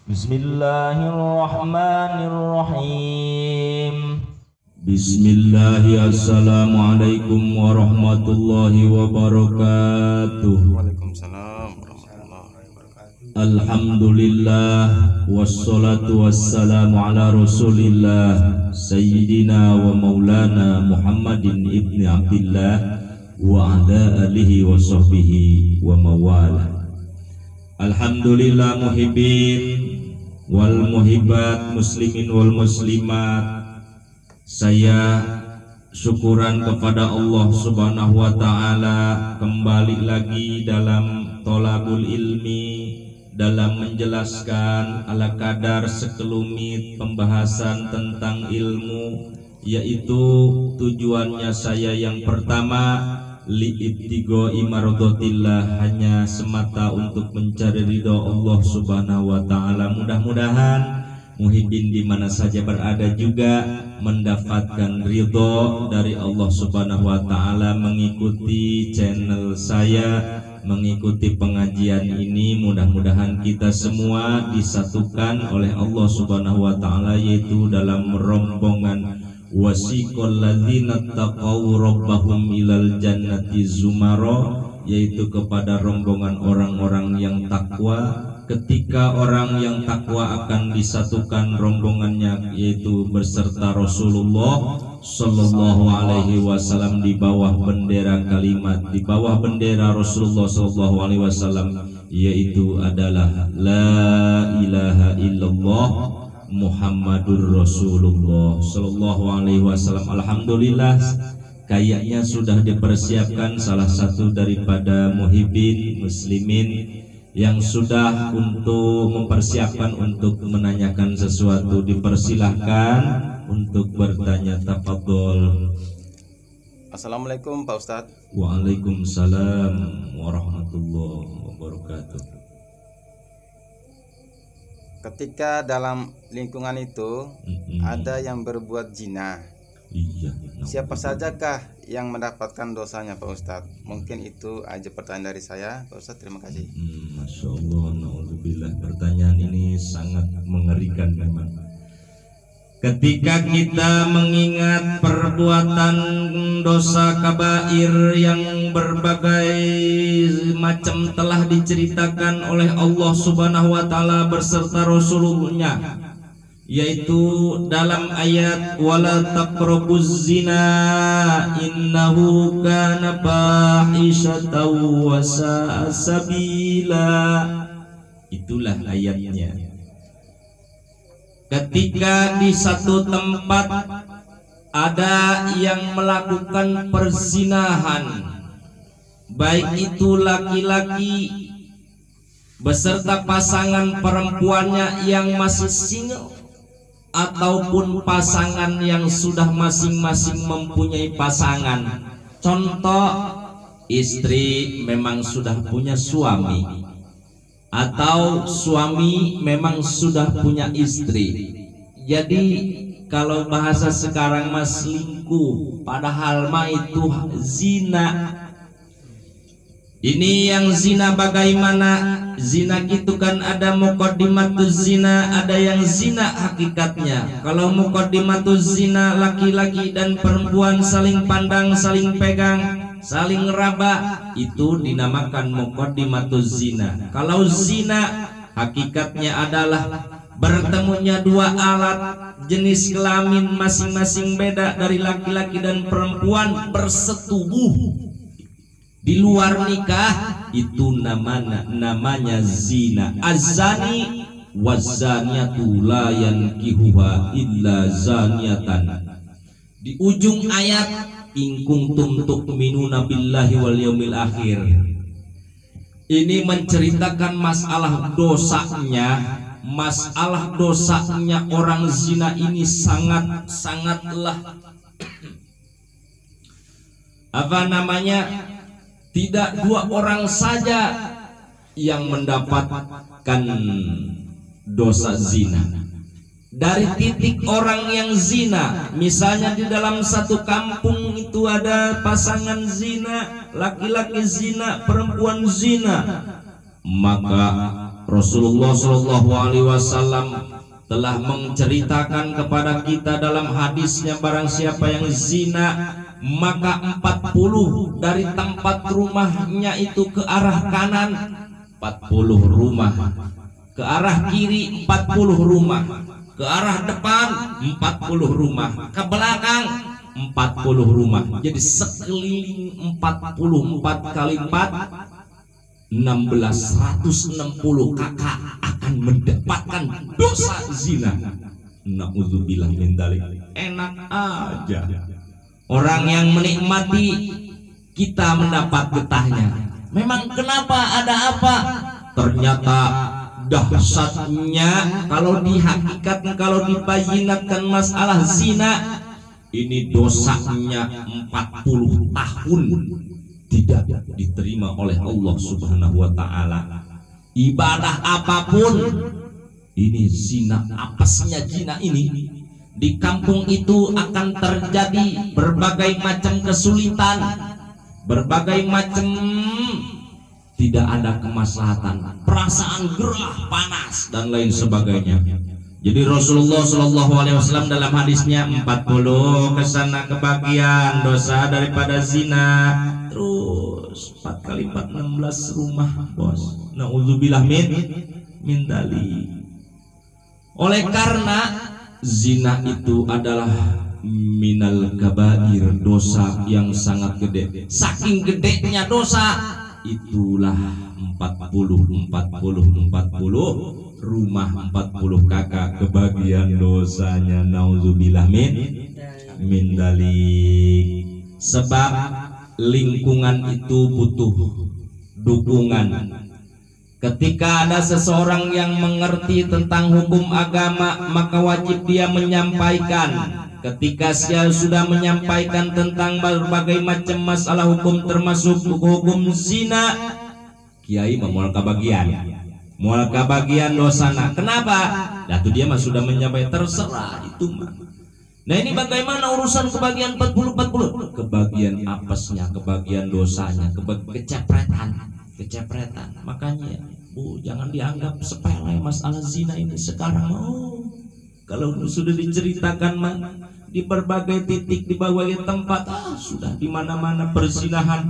Bismillahirrahmanirrahim. Bismillah. Assalamualaikum warahmatullahi wabarakatuh. Waalaikumsalam warahmatullahi wabarakatuh. Alhamdulillah wassalatu wassalamu ala Rasulillah Sayyidina wa Maulana Muhammadin ibni Abdillah wa ala alihi wa sahbihi wa mawala. Alhamdulillah muhibbin wal muhibbat, muslimin wal muslimat. Saya syukuran kepada Allah Subhanahu wa taala kembali lagi dalam tolabul ilmi, dalam menjelaskan ala kadar sekelumit pembahasan tentang ilmu, yaitu tujuannya saya yang pertama li'ibtigo imarodotillah, hanya semata untuk mencari ridho Allah Subhanahu wa taala. Mudah-mudahan muhibbin di mana saja berada juga mendapatkan ridho dari Allah Subhanahu wa taala, mengikuti channel saya, mengikuti pengajian ini. Mudah-mudahan kita semua disatukan oleh Allah Subhanahu wa taala, yaitu dalam rombongan wasiqal ladzina taqaw rabbahum ilal jannati zumara, yaitu kepada rombongan orang-orang yang takwa. Ketika orang yang takwa akan disatukan rombongannya, yaitu berserta Rasulullah Sallallahu Alaihi Wasallam di bawah bendera kalimat, di bawah bendera Rasulullah Sallallahu Alaihi Wasallam, yaitu adalah La ilaha illallah Muhammadur Rasulullah Sallallahu Alaihi Wasallam. Alhamdulillah, kayaknya sudah dipersiapkan salah satu daripada muhibbin muslimin yang sudah untuk mempersiapkan untuk menanyakan sesuatu. Dipersilahkan untuk bertanya, tafadhol. Assalamualaikum Pak Ustadz. Waalaikumsalam warahmatullahi wabarakatuh. Ketika dalam lingkungan itu ada yang berbuat zina, Iya. siapa sajakah yang mendapatkan dosanya Pak Ustadz? Mungkin itu aja pertanyaan dari saya Pak Ustadz, terima kasih. Masya Allah, na'udzubillah. Pertanyaan ini sangat mengerikan memang. Ketika kita mengingat perbuatan dosa kabair yang berbagai macam telah diceritakan oleh Allah Subhanahu wa taala berserta Rasulullah, yaitu dalam ayat wala taqrabuz zina innahu kana fahisyatan wa sa'a sabila. Itulah ayatnya. Ketika di satu tempat ada yang melakukan perzinahan, baik itu laki-laki beserta pasangan perempuannya yang masih single ataupun pasangan yang sudah masing-masing mempunyai pasangan. Contoh, istri memang sudah punya suami atau suami memang sudah punya istri. Jadi kalau bahasa sekarang mas selingkuh, padahal mah itu zina. Ini yang zina bagaimana? Zina itu kan ada muqaddimatuz zina, ada yang zina hakikatnya. Kalau muqaddimatuz zina, laki-laki dan perempuan saling pandang, saling pegang, saling raba, itu dinamakan muqaddimatuz zina. Kalau zina hakikatnya adalah bertemunya dua alat jenis kelamin masing-masing beda dari laki-laki dan perempuan bersetubuh di luar nikah, itu namanya zina. Az-zani waz-zaniyatu la yankihuha illa zaniyatan. Di ujung ayat in kuntum tu'minuna billahi wal yaumil akhir, ini menceritakan masalah dosanya. Masalah dosanya orang zina ini sangatlah tidak dua orang saja yang mendapatkan dosa zina. Dari titik orang yang zina, misalnya di dalam satu kampung itu ada pasangan zina, laki-laki zina, perempuan zina, maka Rasulullah Shallallahu Alaihi Wasallam telah menceritakan kepada kita dalam hadisnya, barang siapa yang zina maka 40 dari tempat rumahnya itu ke arah kanan 40 rumah, ke arah kiri 40 rumah, ke arah depan 40 rumah, ke belakang 40 rumah. Jadi sekeliling 44 kali 4 16, 160 kakak akan mendapatkan dosa zina. Na'udzubillah min dzalik. Enak aja orang yang menikmati, kita mendapat getahnya. Memang kenapa, ada apa? Ternyata dahsyatnya kalau dihakikatkan, kalau dibayinatkan masalah zina, ini dosanya 40 tahun tidak diterima oleh Allah Subhanahu wa taala. Ibadah apapun, ini zina, apesnya zina ini di kampung itu akan terjadi berbagai macam kesulitan, berbagai macam tidak ada kemaslahatan, perasaan gerah, panas dan lain sebagainya. Jadi Rasulullah Shallallahu Alaihi Wasallam dalam hadisnya 40 kesana kebagian dosa daripada zina. Terus 4 kali 4 16 rumah, bos. Na'udzubillah min dzalik. Oleh karena zina itu adalah minal kabair, dosa yang sangat gede. Saking gedenya dosa, itulah 40 rumah, 40 kakak kebagian dosanya. Nauzubillah min dzalik. Sebab lingkungan itu butuh dukungan. Ketika ada seseorang yang mengerti tentang hukum agama, maka wajib dia menyampaikan. Ketika dia sudah menyampaikan tentang berbagai macam masalah hukum, termasuk hukum zina, kiai memual kabagian dosana. Kenapa? Lalu dia mah sudah menyampaikan, terserah itu mah. Nah ini bagaimana urusan kebagian 40? Kebagian apesnya, kebagian dosanya, kecepretan. Makanya Bu, jangan dianggap sepele masalah zina ini sekarang. Kalau sudah diceritakan mah di berbagai titik, di berbagai tempat, sudah di mana-mana perzinahan.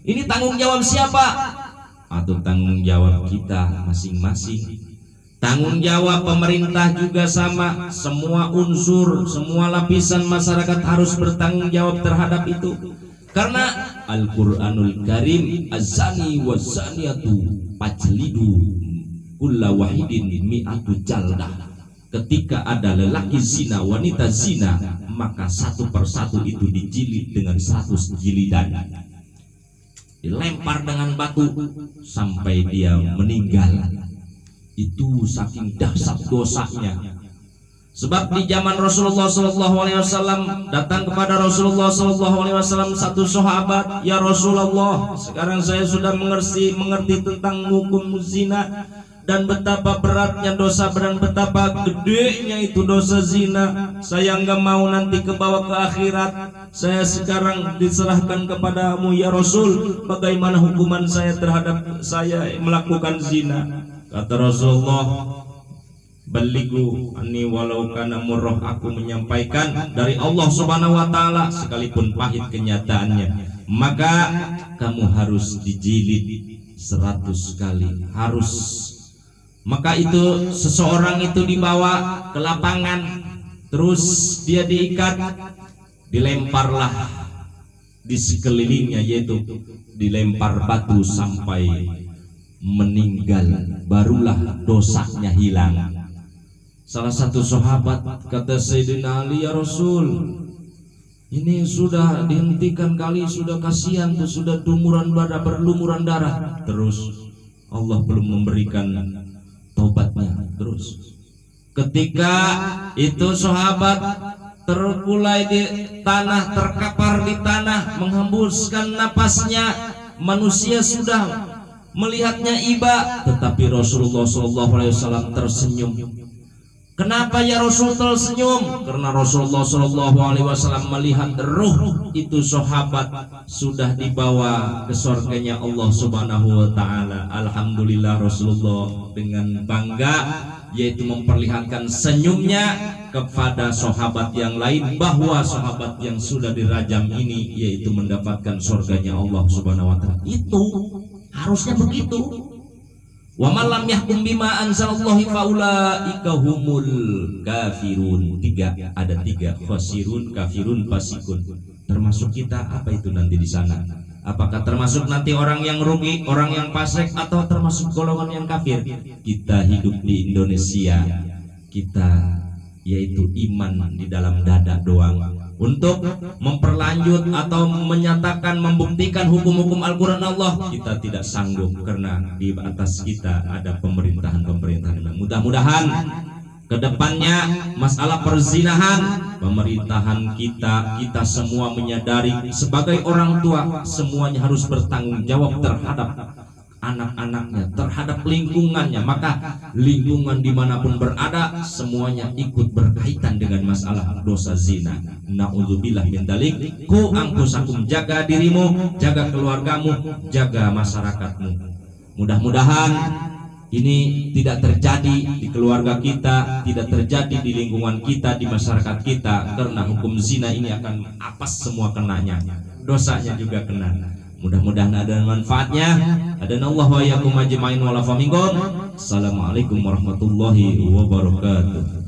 Ini tanggung jawab siapa? Atau tanggung jawab kita masing-masing. Tanggung jawab pemerintah juga sama. Semua unsur, semua lapisan masyarakat harus bertanggung jawab terhadap itu. Karena Al-Quranul Karim, az-zani wa zaniyatu fajlidu kulla wahidin mi'atu jaldah. Ketika ada lelaki zina, wanita zina, maka satu persatu itu dijilid dengan 100 jilidan, dilempar dengan batu sampai dia meninggal. Itu saking dahsyat dosanya. Sebab di zaman Rasulullah SAW datang kepada Rasulullah SAW satu sahabat, ya Rasulullah, sekarang saya sudah mengerti tentang hukum zina dan betapa beratnya dosa dan betapa gedenya itu dosa zina. Saya nggak mau nanti kebawa ke akhirat. Saya sekarang diserahkan kepadamu ya Rasul. Bagaimana hukuman saya terhadap saya melakukan zina? Kata Rasulullah, balighu anni walau kana murrah, aku menyampaikan dari Allah Subhanahu wa taala sekalipun pahit kenyataannya, maka kamu harus dijilid 100 kali, harus. Maka itu seseorang itu dibawa ke lapangan, terus dia diikat, dilemparlah di sekelilingnya, yaitu dilempar batu sampai meninggal, barulah dosanya hilang. Salah satu sahabat kata Sayyidina Ali, ya Rasul, ini sudah dihentikan kali, sudah kasihan tuh, sudah berlumuran darah. Terus Allah belum memberikan taubatnya. Terus ketika itu sahabat terkulai di tanah, terkapar di tanah, menghembuskan napasnya, manusia sudah melihatnya iba, tetapi Rasulullah SAW tersenyum. Kenapa ya Rasul tersenyum? Karena Rasulullah Shallallahu Alaihi Wasallam melihat ruh itu sahabat sudah dibawa ke surganya Allah Subhanahu Wa Taala. Alhamdulillah Rasulullah dengan bangga yaitu memperlihatkan senyumnya kepada sahabat yang lain bahwa sahabat yang sudah dirajam ini yaitu mendapatkan surganya Allah Subhanahu Wa Taala. Itu harusnya begitu. Wa man lam yahkum bima anzalallahu faulaika humul kafirun. Ada tiga, khasirun, kafirun, fasikun. Termasuk kita apa itu nanti di sana? Apakah termasuk nanti orang yang rugi, orang yang fasik, atau termasuk golongan yang kafir? Kita hidup di Indonesia, kita yaitu iman di dalam dada doang. Untuk memperlanjut atau menyatakan, membuktikan hukum-hukum Al-Quran Allah, kita tidak sanggup karena di atas kita ada pemerintahan-pemerintahan. Mudah-mudahan kedepannya masalah perzinahan, pemerintahan kita semua menyadari sebagai orang tua semuanya harus bertanggung jawab terhadap anak-anaknya, terhadap lingkungannya. Maka lingkungan dimanapun berada semuanya ikut berkaitan dengan masalah dosa zina. Na'udzubillah min dzalik. Ku angkusakum, jaga dirimu, jaga keluargamu, jaga masyarakatmu. Mudah-mudahan ini tidak terjadi di keluarga kita, tidak terjadi di lingkungan kita, di masyarakat kita, karena hukum zina ini akan apes semua kenanya, dosanya juga kena. Mudah-mudahan ada manfaatnya. Adanallahu wa iyyakum ajmain wa la faminkum. Assalamualaikum warahmatullahi wabarakatuh.